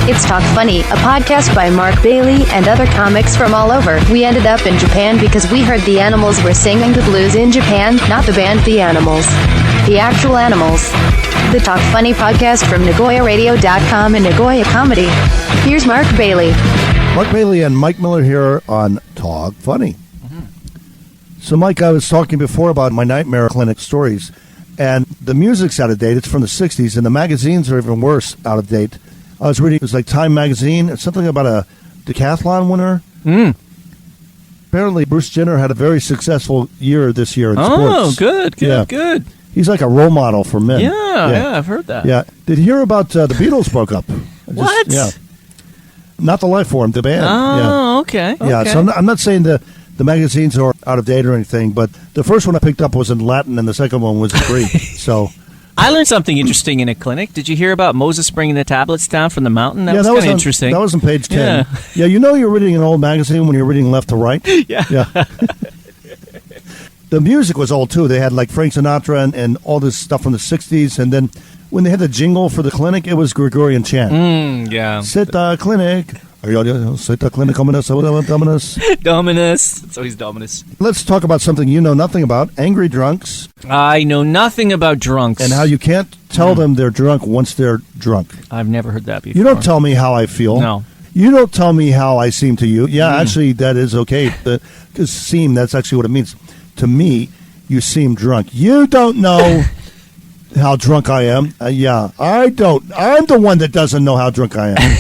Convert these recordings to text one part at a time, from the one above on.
It's Talk Funny, a podcast by Mark Bailey and other comics from all over. We ended up in Japan because we heard the animals were singing the blues in Japan, not the band The Animals. The actual animals. The Talk Funny podcast from NagoyaRadio.com and Nagoya Comedy. Here's Mark Bailey. Mark Bailey and Mike Miller here on Talk Funny. So, Mike, I was talking before about my nightmare clinic stories, and the music's out of date. It's from the 60s, and the magazines are even worse, out of date. I was reading, it was like Time Magazine, it's something about a decathlon winner. Apparently, Bruce Jenner had a very successful year this year in sports. Oh, good. He's like a role model for men. Yeah, I've heard that. Yeah. Did you hear about the Beatles broke up? What? Yeah. Not the life form, the band. Oh, okay. Yeah, so I'm not saying the magazines are out of date or anything, but the first one I picked up was in Latin and the second one was in Greek. So I learned something interesting in a clinic. Did you hear about Moses bringing the tablets down from the mountain? That was kind of interesting. That was on page 10. Yeah, you know you're reading an old magazine when you're reading left to right? Yeah. The music was old, too. They had like Frank Sinatra and all this stuff from the 60s, and then when they had the jingle for the clinic, it was Gregorian chant. Yeah. Sita Clinic. Sita Clinic. Dominus. So he's Dominus. Let's talk about something you know nothing about. Angry drunks. I know nothing about drunks. And how you can't tell them they're drunk once they're drunk. I've never heard that before. You don't tell me how I feel. No. You don't tell me how I seem to you. Yeah, actually, that is okay. Because seem, that's actually what it means. To me, you seem drunk. You don't know how drunk I am. Yeah, I don't. I'm the one that doesn't know how drunk I am.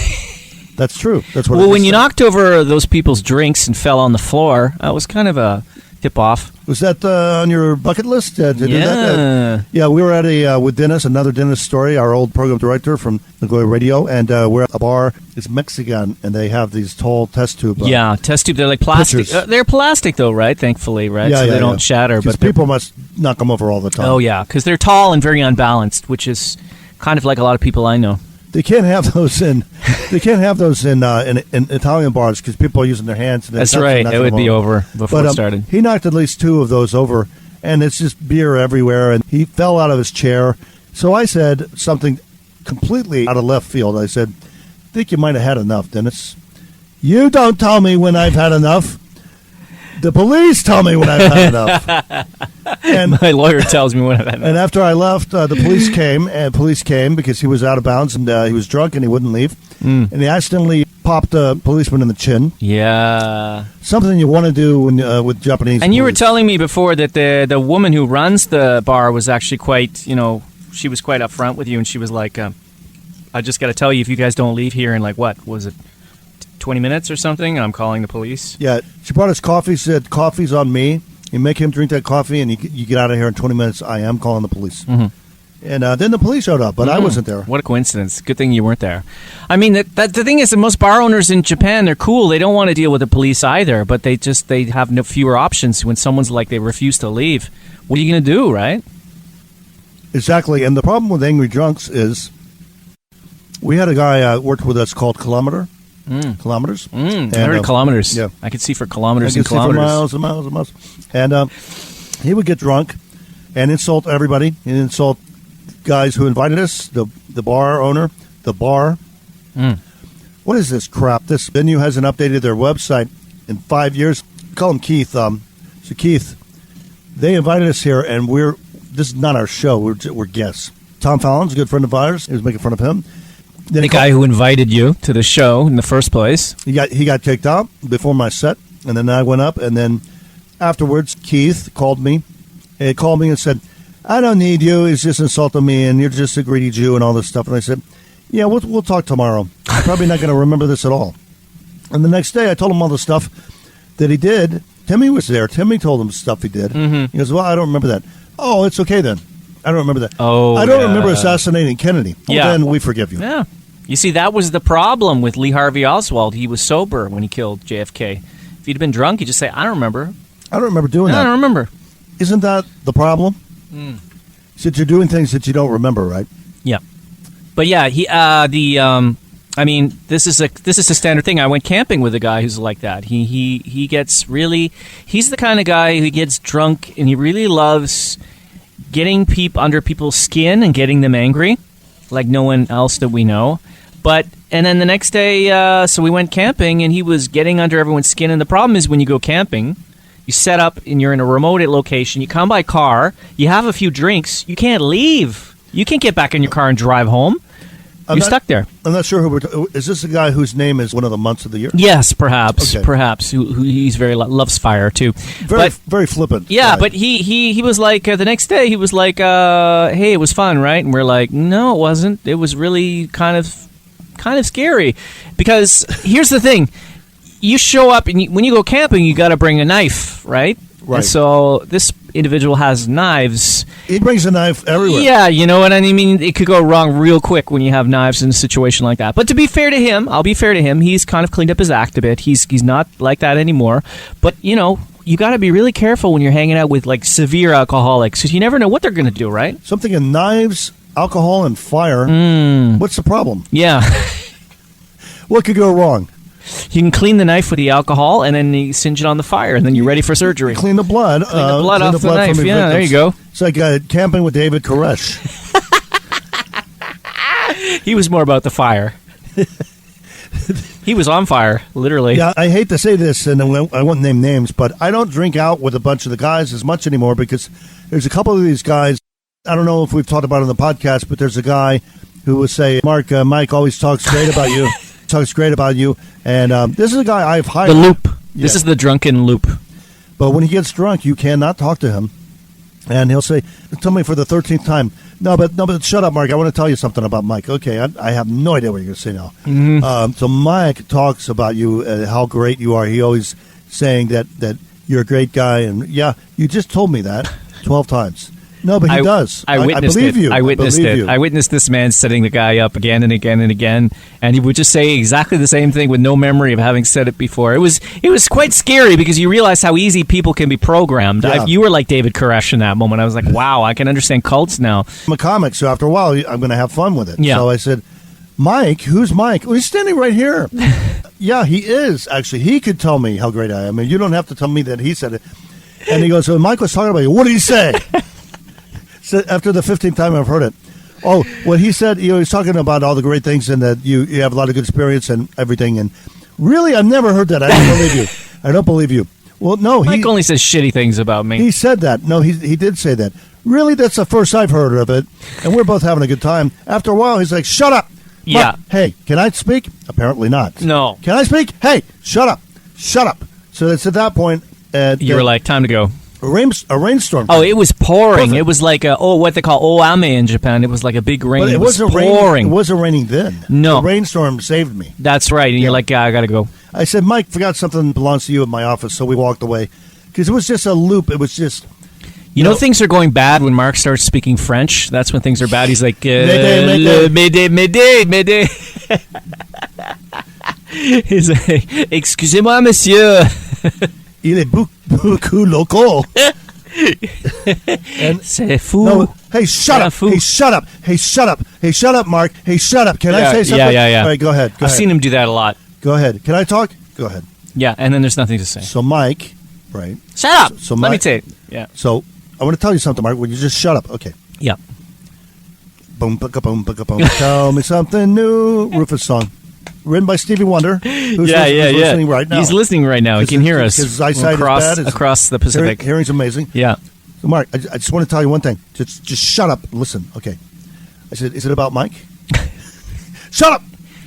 That's true. That's what. Well, when you knocked over those people's drinks and fell on the floor, that was kind of a tip-off. Was that on your bucket list to do that? Yeah, we were at with Dennis, another Dennis Story, our old program director from Nagoya Radio, and we're at a bar. It's Mexican, and they have these tall test tube. Test tube. They're like plastic. They're plastic, though, right? Thankfully, right? Yeah, so they don't shatter. But people must knock them over all the time. Oh, yeah, because they're tall and very unbalanced, which is kind of like a lot of people I know. They can't have those in. They can't have those in Italian bars because people are using their hands. That's right. It would be over before it started. He knocked at least two of those over, and it's just beer everywhere. And he fell out of his chair. So I said something completely out of left field. I said, "I think you might have had enough, Dennis. You don't tell me when I've had enough. The police tell me when I've had enough." And my lawyer tells me when I've had enough. And after I left, the police came, because he was out of bounds and he was drunk and he wouldn't leave. And he accidentally popped a policeman in the chin. Yeah. Something you want to do when, with Japanese And you were police. telling me before that the woman who runs the bar was actually quite, she was quite upfront with you, and she was like, I just got to tell you, if you guys don't leave here in, like, what was it, 20 minutes or something, I'm calling the police. Yeah, she brought us coffee, said, "Coffee's on me. You make him drink that coffee, and you get out of here in 20 minutes. I am calling the police." And then the police showed up, but I wasn't there. What a coincidence. Good thing you weren't there. I mean, the thing is that most bar owners in Japan, they're cool. They don't want to deal with the police either, but they have no fewer options when someone's like, they refuse to leave. What are you going to do, right? Exactly, and the problem with angry drunks is we had a guy worked with us called Kilometers. I heard kilometers. Yeah. I could see for kilometers I and could see for kilometers. miles and miles and miles. And he would get drunk and insult everybody. He'd insult guys who invited us, the bar owner, the bar. What is this crap? This venue hasn't updated their website in 5 years. Call him Keith. So Keith, they invited us here, and this is not our show. We're guests. Tom Fallon's a good friend of ours. He was making fun of him. Then The guy who invited you to the show in the first place. He got kicked out before my set, and then I went up, and then afterwards, Keith called me. He called me and said, "I don't need you. He's just insulting me, and you're just a greedy Jew and all this stuff." And I said, "Yeah, we'll talk tomorrow. I'm probably not going to remember this at all." And the next day, I told him all the stuff that he did. Timmy was there. Timmy told him stuff he did. He goes, "Well, I don't remember that." "Oh, it's okay then. I don't remember that." Oh, I don't remember assassinating Kennedy. Well, Yeah. then we forgive you. Yeah. You see, that was the problem with Lee Harvey Oswald. He was sober when he killed JFK. If he'd been drunk, he'd just say, "I don't remember. I don't remember doing that. I don't remember." Isn't that the problem? Since you're doing things that you don't remember, right? Yeah. But yeah, I mean, this is a standard thing. I went camping with a guy who's like that. He gets really, he's the kind of guy who gets drunk and he really loves getting under people's skin and getting them angry, like no one else that we know. And then the next day, so we went camping, and he was getting under everyone's skin. And the problem is when you go camping, you set up and you're in a remote location. You come by car, you have a few drinks, you can't leave. You can't get back in your car and drive home. You're stuck there. I'm not sure is this a guy whose name is one of the months of the year? Yes, perhaps. Okay. Perhaps. Who he's loves fire too. Very flippant. Yeah, guy. but he was like the next day he was like, hey, it was fun, right? And we're like, no, it wasn't. It was really kind of scary, because here's the thing: you show up and when you go camping, you got to bring a knife, right? Right. And so this individual has knives. He brings a knife everywhere. Yeah, you know what I mean? It could go wrong real quick when you have knives in a situation like that. But to be fair to him, I'll be fair to him, he's kind of cleaned up his act a bit. He's not like that anymore. But, you got to be really careful when you're hanging out with, like, severe alcoholics, because you never know what they're going to do, right? Something in knives, alcohol, and fire. What's the problem? Yeah. What could go wrong? You can clean the knife with the alcohol, and then you singe it on the fire, and then you're ready for surgery. Clean the blood. Clean the blood off the knife. Yeah, there you go. It's like camping with David Koresh. He was more about the fire. He was on fire, literally. Yeah, I hate to say this, and I won't name names, but I don't drink out with a bunch of the guys as much anymore, because there's a couple of these guys. I don't know if we've talked about it on the podcast, but there's a guy who will say, Mike always talks great about you. Talks great about you, and this is a guy I've hired. The loop. Yeah. This is the drunken loop. But when he gets drunk, you cannot talk to him, and he'll say, "Tell me for the 13th time." No, but shut up, Mark. I want to tell you something about Mike. Okay, I have no idea what you're going to say now. Mm-hmm. So Mike talks about you, how great you are. He always saying that you're a great guy, and yeah, you just told me that 12 times. No, but he does. I witnessed I believe it. you. I witnessed it. You. I witnessed this man setting the guy up again and again and again, and he would just say exactly the same thing with no memory of having said it before. It was quite scary, because you realize how easy people can be programmed. Yeah. You were like David Koresh in that moment. I was like, wow, I can understand cults now. I'm a comic, so after a while, I'm going to have fun with it. Yeah. So I said, Mike, who's Mike? Well, he's standing right here. Yeah, he is, actually. He could tell me how great I am. I mean, you don't have to tell me that he said it. And he goes, so Mike was talking about you. What did he say? So after the 15th time I've heard it. Oh, what he said, he's talking about all the great things, and that you have a lot of good experience and everything. And really, I've never heard that. I don't believe you. I don't believe you. Well, no. Mike only says shitty things about me. He said that. No, he did say that. Really, that's the first I've heard of it. And we're both having a good time. After a while, he's like, shut up. Yeah. Mark, hey, can I speak? Apparently not. No. Can I speak? Hey, shut up. Shut up. So it's at that point. You were like, time to go. A rainstorm. Oh, it was pouring. Perfect. It was like what they call oame in Japan. It was like a big rain. But it was wasn't pouring. Raining, it wasn't raining then. No. The rainstorm saved me. That's right. And you're like, yeah, I got to go. I said, Mike, forgot something belongs to you in my office, so we walked away. Because it was just a loop. It was just... You know, things are going bad when Mark starts speaking French. That's when things are bad. He's like, Médée. He's like, excusez-moi, monsieur. Il est beaucoup local. And c'est fou. No, hey, shut up. Fou. Hey, shut up. Hey, shut up. Hey, shut up, Mark. Hey, shut up. Can I say something? Yeah. All right, go ahead. I've seen him do that a lot. Go ahead. Can I talk? Go ahead. Yeah, and then there's nothing to say. So, Mike, right? Shut up. So Let me Mike, say it. Yeah. So, I want to tell you something, Mark. Will you just shut up? Okay. Yeah. Boom, boom, boom, boom, boom. Tell me something new. Rufus song. Written by Stevie Wonder. Who's listening right now. He's listening right now. He can hear us his eyesight is bad. across the Pacific. Hearing's amazing. Yeah. So, Mark, I just want to tell you one thing. Just shut up. Listen. Okay. I said, is it about Mike? Shut up.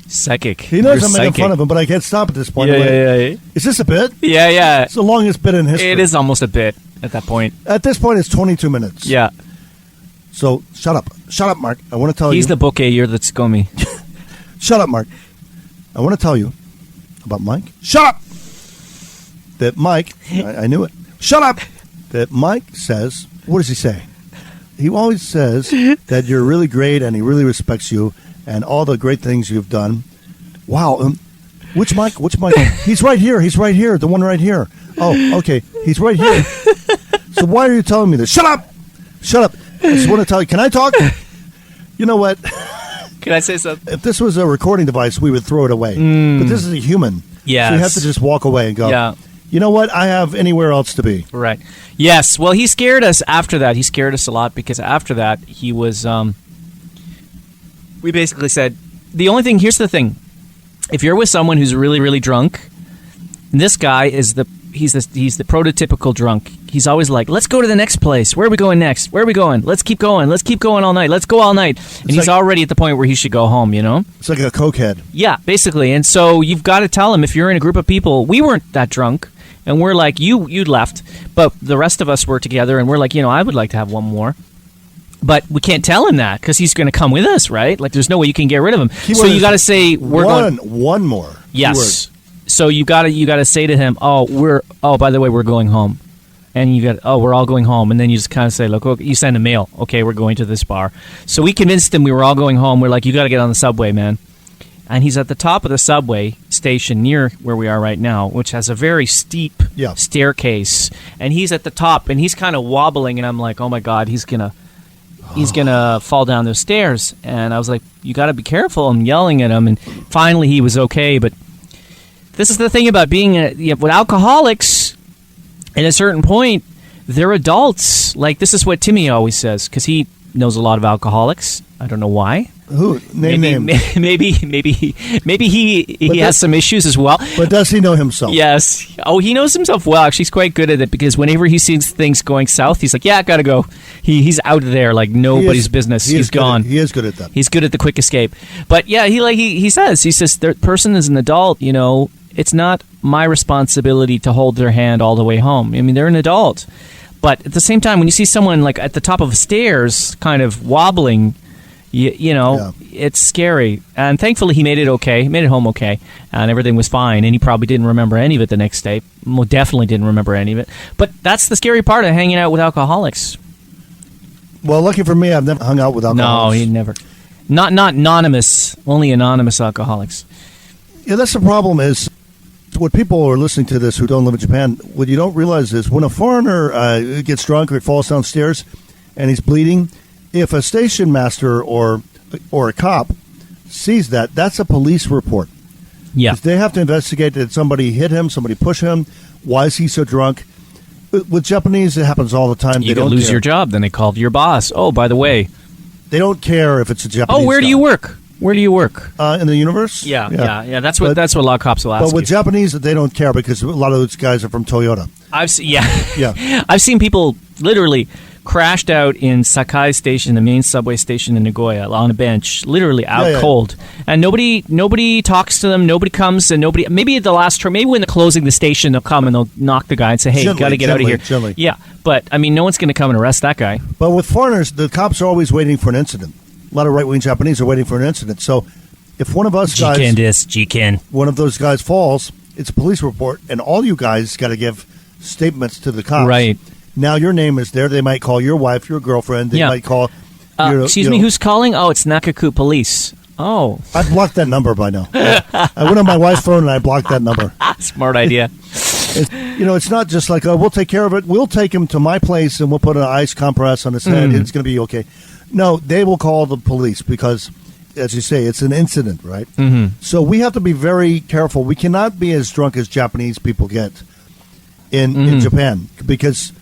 Psychic. He knows You're I'm making fun of him, but I can't stop at this point. Yeah. Is this a bit? Yeah. It's the longest bit in history. It is almost a bit at that point. At this point, it's 22 minutes. Yeah. So, shut up. Shut up, Mark. I want to tell you. He's the bouquet, you're the tsukomi. Shut up, Mark. I want to tell you about Mike. Shut up! That Mike, I knew it. Shut up! That Mike says, what does he say? He always says that you're really great and he really respects you and all the great things you've done. Wow. Which Mike? He's right here. The one right here. Oh, okay. He's right here. So why are you telling me this? Shut up! Shut up. I just want to tell you. Can I talk? You know what? Can I say something? If this was a recording device, we would throw it away. But this is a human. Yes. So you have to just walk away and go, Yeah. You know what? I have anywhere else to be. Right. Yes. Well, he scared us after that. He scared us a lot because after that, he was... we basically said, the only thing, here's the thing. If you're with someone who's really, really drunk, this guy is he's the prototypical drunk. He's always like, let's go to the next place. Where are we going next? Where are we going? Let's keep going. Let's keep going all night. Let's go all night. And he's already at the point where he should go home, you know? It's like a cokehead. Yeah, basically. And so you've got to tell him, if you're in a group of people, we weren't that drunk, and we're like, you left, but the rest of us were together, and we're like, I would like to have one more. But we can't tell him that because he's going to come with us, right? Like, there's no way you can get rid of him. So you got to say, we're going... One more. Yes. Keyword. So you got to say to him, by the way, we're going home. And you got, we're all going home. And then you just kind of say, look, you send a mail. Okay, we're going to this bar. So we convinced him we were all going home. We're like, you got to get on the subway, man. And he's at the top of the subway station near where we are right now, which has a very steep staircase. And he's at the top, and he's kind of wobbling. And I'm like, oh, my God, he's going to fall down those stairs. And I was like, you got to be careful. I'm yelling at him. And finally he was okay. But this is the thing about being with alcoholics. At a certain point, they're adults. Like, this is what Timmy always says, because he knows a lot of alcoholics. I don't know why. Who? Name. Maybe he has some issues as well. But does he know himself? Yes. Oh, he knows himself well. Actually, he's quite good at it, because whenever he sees things going south, he's like, yeah, I gotta go. He's out there like nobody's business. He's gone. He is good at that. He's good at the quick escape. But yeah, he says the person is an adult, it's not my responsibility to hold their hand all the way home. I mean, they're an adult. But at the same time, when you see someone like at the top of stairs kind of wobbling, it's scary. And thankfully, he made it okay. He made it home okay. And everything was fine. And he probably didn't remember any of it the next day. Well, definitely didn't remember any of it. But that's the scary part of hanging out with alcoholics. Well, lucky for me, I've never hung out with alcoholics. No, he never. Not anonymous. Only anonymous alcoholics. Yeah, that's the problem is, what people are listening to this who don't live in Japan, what you don't realize is when a foreigner gets drunk or he falls downstairs and he's bleeding, if a station master or a cop sees that, that's a police report. Yeah. They have to investigate, did somebody hit him, somebody push him, why is he so drunk? With Japanese, it happens all the time. You could lose your job, then they called your boss. Oh, by the way. They don't care if it's a Japanese where do you work? Where do you work? In the universe? Yeah. That's what a lot of cops will ask. But with Japanese, they don't care because a lot of those guys are from Toyota. I've seen people literally crashed out in Sakai Station, the main subway station in Nagoya, on a bench, literally out cold, and nobody talks to them. Nobody comes, and nobody. Maybe at the last turn, maybe when they're closing the station, they'll come and they'll knock the guy and say, "Hey, you got to get out of here." Gently. Yeah, but I mean, no one's going to come and arrest that guy. But with foreigners, the cops are always waiting for an incident. A lot of right-wing Japanese are waiting for an incident. So if one of us one of those guys falls, it's a police report, and all you guys got to give statements to the cops. Right. Now your name is there. They might call your wife, your girlfriend. They might call... excuse me, who's calling? Oh, it's Nakaku Police. Oh. I blocked that number by now. I went on my wife's phone and I blocked that number. Smart idea. It's not just like, we'll take care of it. We'll take him to my place and we'll put an ice compress on his head. It's going to be okay. No, they will call the police because, as you say, it's an incident, right? Mm-hmm. So we have to be very careful. We cannot be as drunk as Japanese people get in Japan because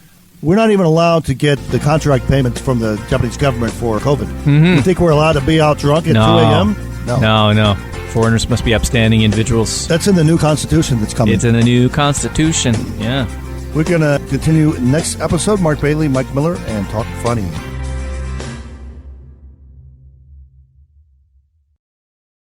we're not even allowed to get the contract payments from the Japanese government for COVID. Mm-hmm. You think we're allowed to be out drunk at 2 a.m.? No. Foreigners must be upstanding individuals. That's in the new constitution that's coming. It's in the new constitution, yeah. We're going to continue next episode. Mark Bailey, Mike Miller, and Talk Funny.